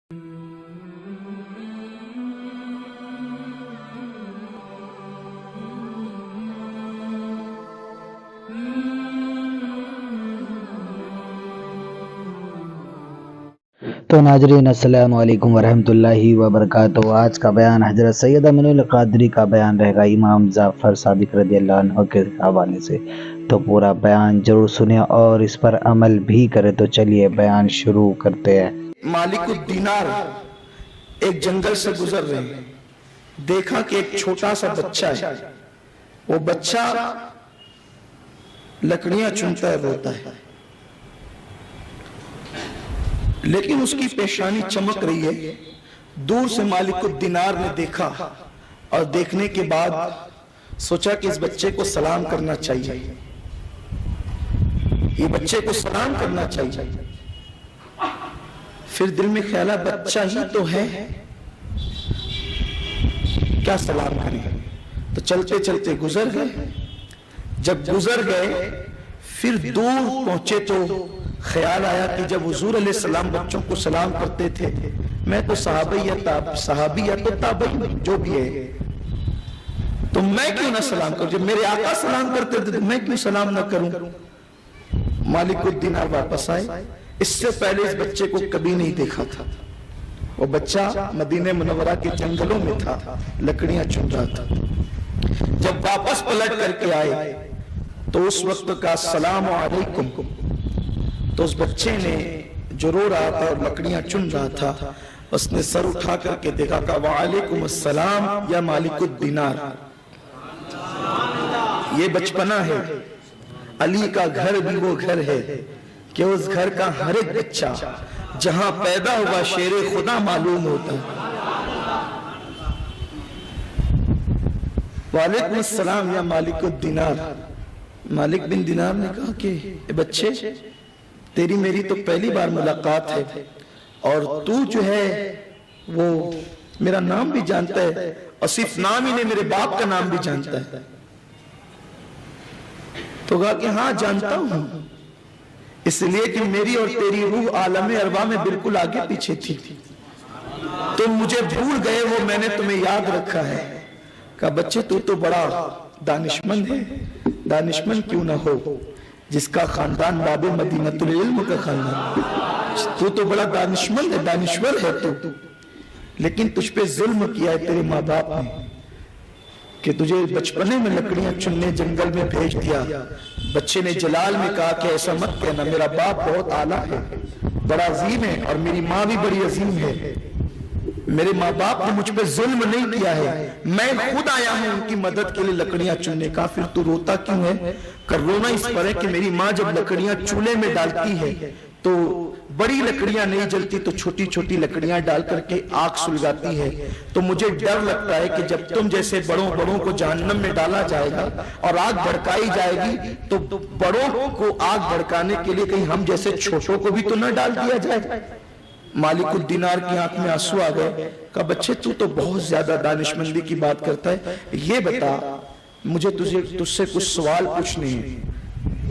تو ناظرین السلام علیکم ورحمۃ اللہ وبرکاتہ۔ آج کا بیان حضرت سید امین القادری کا بیان رہے گا، امام جعفر صادق رضی اللہ عنہ کے حوالے سے۔ تو پورا بیان ضرور سنیں اور اس پر عمل بھی کریں۔ تو چلیے بیان شروع کرتے ہیں۔ مالک الدینار ایک جنگل سے گزر رہے ہیں، دیکھا کہ ایک چھوٹا سا بچہ ہے، وہ بچہ لکڑیاں چنتا ہے، روتا ہے، لیکن اس کی پیشانی چمک رہی ہے۔ دور سے مالک الدینار نے دیکھا اور دیکھنے کے بعد سوچا کہ اس بچے کو سلام کرنا چاہیے، یہ بچے کو سلام کرنا چاہیے۔ پھر دل میں خیال آیا بچہ ہی تو ہے، کیا سلام کریں؟ تو چلتے چلتے گزر گئے۔ جب گزر گئے پھر دور پہنچے تو خیال آیا کہ جب حضور علیہ السلام بچوں کو سلام کرتے تھے، میں تو صحابی یا تو تابعی جو بھی ہے، تو میں کیوں نہ سلام کروں؟ جب میرے آقا سلام کرتے تھے تو میں کیوں سلام نہ کروں؟ مالک الدینار واپس آئے۔ اس سے پہلے اس بچے کو کبھی نہیں دیکھا تھا۔ وہ بچہ مدینہ منورہ کے جنگلوں میں تھا، لکڑیاں چن رہا تھا۔ جب واپس پلٹ کر کے آئے تو اس وقت کا السلام علیکم، تو اس بچے نے جو رو رہا تھا اور لکڑیاں چن رہا تھا، اس نے سر اٹھا کر کے دیکھا کہ وعلیکم السلام یا مالک الدینار۔ یہ بچپنا ہے، علی کا گھر بھی وہ گھر ہے کہ اس گھر کا ہر ایک بچہ جہاں پیدا ہوا شیر خدا معلوم ہوتا ہے۔ وعلیکم السلام یا مالک الدینار۔ مالک بن دینار نے کہا کہ اے بچے، تیری میری تو پہلی بار ملاقات ہے، اور تو جو ہے وہ میرا نام بھی جانتا ہے، اور صرف نام ہی نہیں میرے باپ کا نام بھی جانتا ہے۔ تو کہا کہ ہاں جانتا ہوں، اس لیے کہ میری اور تیری روح عالم ارواح میں بالکل آگے پیچھے تھی، تم مجھے بھول گئے ہو، میں نے تمہیں یاد رکھا ہے۔ کہا بچے تو بڑا دانشمند ہے، دانشمند کیوں نہ ہو جس کا خاندان باب مدینۃ العلم کا خاندان، تو بڑا دانشمند ہے، دانشور ہے تو، لیکن تجھ پہ ظلم کیا ہے تیرے ماں باپ نے کہ تجھے بچپنے میں لکڑیاں چننے جنگل میں بھیج دیا۔ بچے نے جلال میں کہا کہ ایسا مت کہنا، میرا باپ بہت اعلیٰ ہے، بڑا عظیم ہے، اور میری ماں بھی بڑی عظیم ہے، میرے ماں باپ نے مجھ پہ ظلم نہیں کیا ہے، میں خود آیا ہوں ان کی مدد کے لیے لکڑیاں چننے کا۔ پھر تو روتا کیوں ہے؟ کر رونا اس پر ہے کہ میری ماں جب لکڑیاں چولہے میں ڈالتی ہے تو بڑی لکڑیاں نہیں جلتی، تو چھوٹی چھوٹی لکڑیاں ڈال کر کے آگ سلگاتی ہے، تو مجھے ڈر لگتا ہے کہ جب تم جیسے بڑوں کو جہنم میں ڈالا جائے گا اور آگ بھڑکائی جائے گی، تو بڑوں کو آگ بھڑکانے کے لیے کہیں ہم جیسے چھوٹوں کو بھی تو نہ ڈال دیا جائے۔ مالک الدینار کی آنکھ میں آنسو آ گئے۔ کہا بچے تو بہت زیادہ دانشمندی کی بات کرتا ہے، یہ بتا مجھے تجھ سے کچھ سوال پوچھنے ہیں۔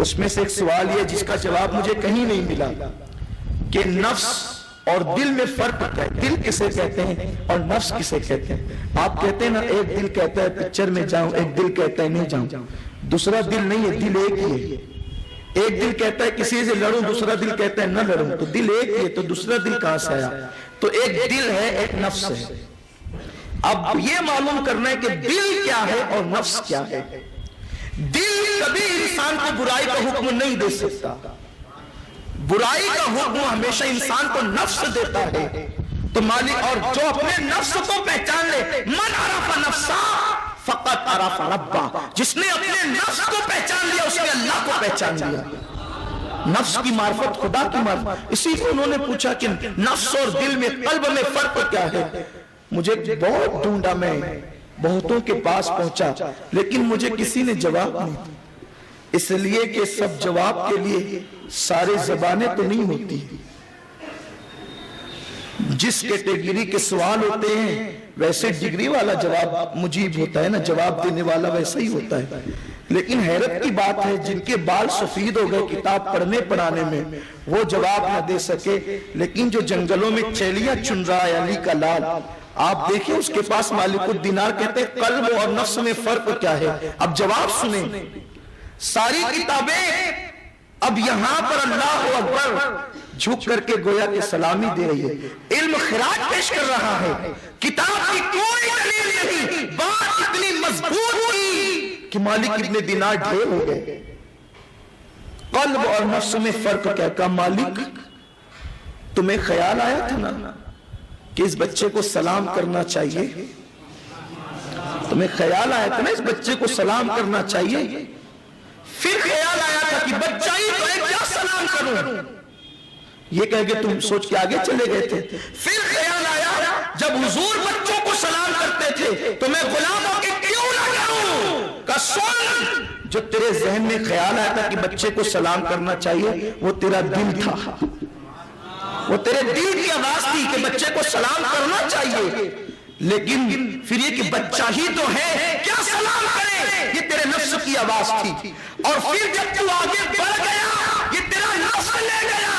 اس میں سے ایک سوال یہ جس کا جواب مجھے کہیں نہیں ملا کہ نفس اور دل میں فرق کیا ہے، دل کسے کہتے ہیں اور نفس کسے کہتے ہیں؟ آپ کہتے ہیں نا ایک دل کہتا ہے پکچر میں جاؤں، ایک دل کہتا ہے نہیں جاؤں، دوسرا دل نہیں ہے، دل ایک ہی ہے۔ ایک دل کہتا ہے کسی سے لڑوں، دوسرا دل کہتا ہے نہ لڑوں، تو دل ایک ہی ہے، تو دوسرا دل کہاں سے آیا؟ تو ایک دل ہے، ایک نفس ہے۔ اب یہ معلوم کرنا ہے کہ دل کیا ہے اور نفس کیا ہے۔ دل کبھی انسان کو برائی کا حکم نہیں دے سکتا، برائی کا حکم ہمیشہ انسان کو نفس دیتا ہے۔ تو مالک اور جو اپنے نفس کو پہچان لے، من عرف نفسا فقط عرف ربا، جس نے اپنے نفس کو پہچان لیا اس نے اللہ کو پہچان لیا۔ نفس کی معرفت خدا کی معرفت۔ اسی کو انہوں نے پوچھا کہ نفس اور دل میں، قلب میں فرق کیا ہے؟ مجھے بہت ڈھونڈا، میں بہتوں کے پاس پہنچا، لیکن مجھے کسی نے جواب نہیں دیا، اس لیے کہ سب جواب کے لیے سارے زبانیں تو نہیں ہوتی۔ جس کیٹیگری کے سوال ہوتے ہیں ویسے ڈگری والا جواب مجیب ہوتا ہے نا، جواب دینے والا ویسا ہی ہوتا ہے. لیکن حیرت کی بات ہے جن کے بال سفید ہو گئے کتاب پڑھنے پڑھانے میں وہ جواب نہ دے سکے، لیکن جو جنگلوں میں چیلیاں چن رہا ہے علی کا لال، آپ دیکھیں اس کے پاس مالک الدینار کہتے ہیں قلب اور نفس میں فرق کیا ہے. اب جواب سنیں. ساری کتابیں اب یہاں پر اللہ اکبر جھک کر کے گویا کہ سلامی دے رہی ہے. علم خراج پیش کر رہا ہے. کتاب کی کوئی دلیل نہیں. بات اتنی مضبوط تھی کہ مالک ابن دینار ڈھیر ہو گئے. قلب اور نفس میں فرق کیا؟ کہا مالک تمہیں خیال آیا تھا نا کہ اس بچے کو سلام کرنا چاہیے؟ تمہیں خیال آیا تھا نا اس بچے کو سلام کرنا چاہیے؟ پھر خیال آیا تھا کہ بچہ ہی تو ہے کیا سلام کروں؟ یہ کہہ کے تم سوچ کے آگے چلے گئے تھے. پھر خیال آیا جب حضور بچوں کو سلام کرتے تھے تو میں غلاموں کے کیوں نہ کروں؟ کہ سن، جو تیرے ذہن میں خیال آیا تھا کہ بچے کو سلام کرنا چاہیے وہ تیرا دل تھا، وہ تیرے دل کی آواز تھی کہ بچے کو سلام کرنا چاہیے. لیکن پھر یہ کہ بچہ ہی تو ہے کیا سلام کرے، یہ تیرے نفس کی آواز تھی. اور پھر جب تو آگے بڑھ گیا یہ تیرا نفس لے گیا.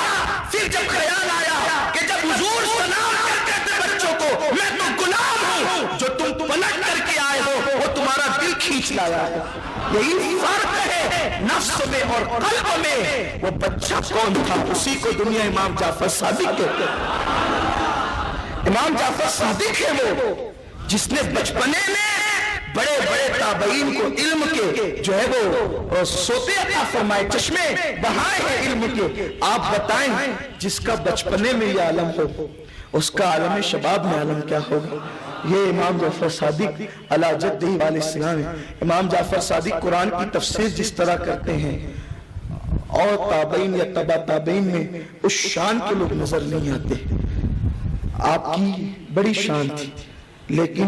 پھر جب خیال آیا کہ جب حضور سلام کرتے تھے بچوں کو میں تو غلام ہوں، جو تم پلٹ کر کے آئے ہو وہ تمہارا دل کھینچ لایا ہے. یہی فرق ہے نفس میں اور قلب میں. وہ بچہ کون تھا؟ اسی کو دنیا امام جعفر صادق کہتے ہیں. امام جعفر صادق ہے وہ جس نے بچپنے میں بڑے بڑے تابعین کو علم کے جو ہے وہ سوتے عطا فرمائے، چشمے بہائے ہیں علم کے. آپ بتائیں جس کا بچپنے میں یہ عالم ہو اس کا عالم شباب میں عالم کیا ہوگا؟ یہ امام جعفر صادق علی جدہ علیہ السلام ہے. امام جعفر صادق قرآن کی تفسیر جس طرح کرتے ہیں اور تابعین یا تبع تابعین میں اس شان کے لوگ نظر نہیں آتے. آپ کی بڑی شان تھی لیکن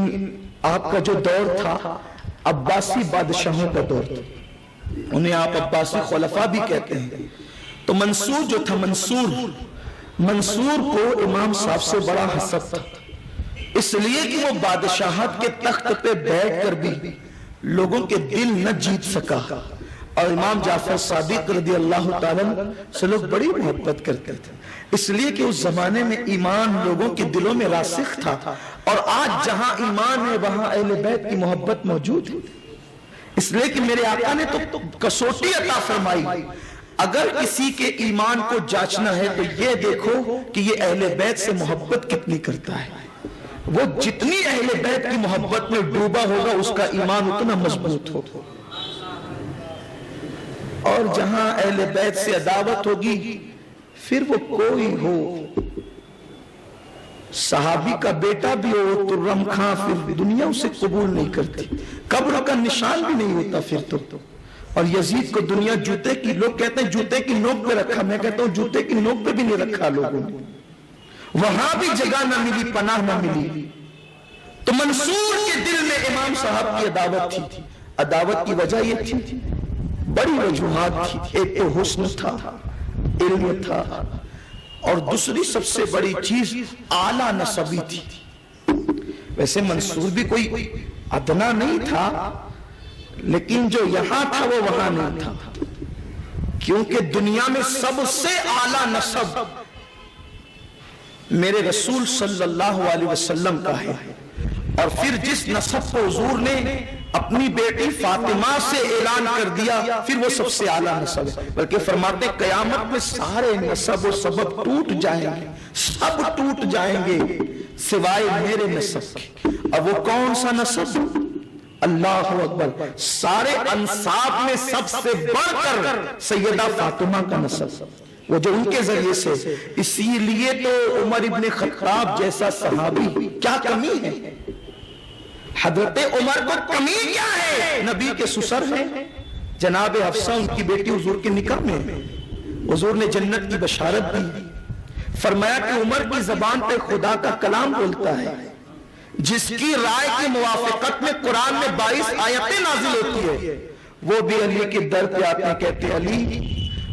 آپ کا جو دور تھا عباسی بادشاہوں کا دور تھا. انہیں آپ عباسی خلفاء بھی کہتے ہیں. تو منصور جو تھا، منصور کو امام صاحب سے بڑا حسد تھا، اس لیے کہ وہ بادشاہت کے تخت پہ بیٹھ کر بھی لوگوں کے دل نہ جیت سکا. اور امام جعفر صادق رضی اللہ تعالیٰ سے لوگ بڑی محبت کرتے تھے، اس لیے کہ اس زمانے میں ایمان لوگوں کے دلوں میں راسخ تھا. اور آج جہاں ایمان ہے وہاں اہل بیت کی محبت موجود ہے. اس لیے کہ میرے آقا نے تو کسوٹی عطا فرمائی. اگر کسی کے ایمان کو جانچنا ہے تو یہ دیکھو کہ یہ اہل بیت سے محبت کتنی کرتا ہے. وہ جتنی اہل بیت کی محبت میں ڈوبا ہوگا اس کا ایمان اتنا مضبوط ہوگا. اور جہاں اہل بیت سے عداوت ہوگی پھر وہ کوئی ہو، صحابی کا بیٹا بھی ہو ترم خان، پھر دنیا اسے قبول نہیں کرتی. قبر کا نشان بھی نہیں ہوتا پھر تو. اور یزید کو دنیا جوتے کی، لوگ کہتے ہیں جوتے کی نوک پہ رکھا، میں کہتا ہوں جوتے کی نوک پہ بھی نہیں رکھا لوگوں نے. وہاں بھی جگہ نہ ملی، پناہ نہ ملی. تو منصور کے دل میں امام صاحب کی عداوت تھی. عداوت کی وجہ یہ تھی، بڑی وجوہات تھی. ایک تو حسن تھا، علم تھا، اور دوسری سب سے بڑی چیز اعلیٰ نسبی تھی. ویسے منصور بھی کوئی ادنا نہیں تھا لیکن جو یہاں تھا وہ وہاں نہیں تھا، کیونکہ دنیا میں سب سے اعلیٰ نسب میرے رسول صلی اللہ علیہ وسلم کا ہے. اور پھر جس نسب کو حضور نے اپنی بیٹی فاطمہ سے اعلان کر دیا پھر وہ سب سے اعلیٰ نسب ہے. بلکہ فرماتے قیامت میں سارے نسب و سبب ٹوٹ جائیں گے، سب ٹوٹ جائیں گے سوائے میرے نسب کے. اب وہ کون سا نسب؟ اللہ اکبر. سارے انساب میں سب سے بڑھ کر سیدہ فاطمہ کا نسب، وہ جو ان کے ذریعے سے. اسی لیے تو عمر ابن خطاب جیسا صحابی، کیا کمی ہے حضرت عمر کو؟ کمی کیا ہے؟ نبی کے سسر ہیں جناب حفصہ، ان کی بیٹی حضور کے نکاح میں حضور نے جنت کی بشارت دی. فرمایا کہ عمر کی زبان پہ خدا کا کلام بولتا ہے، جس کی رائے کی موافقت میں قرآن میں 22 آیتیں نازل ہوتی ہے. وہ بھی علی کے در پہ آتے ہیں، کہتے علی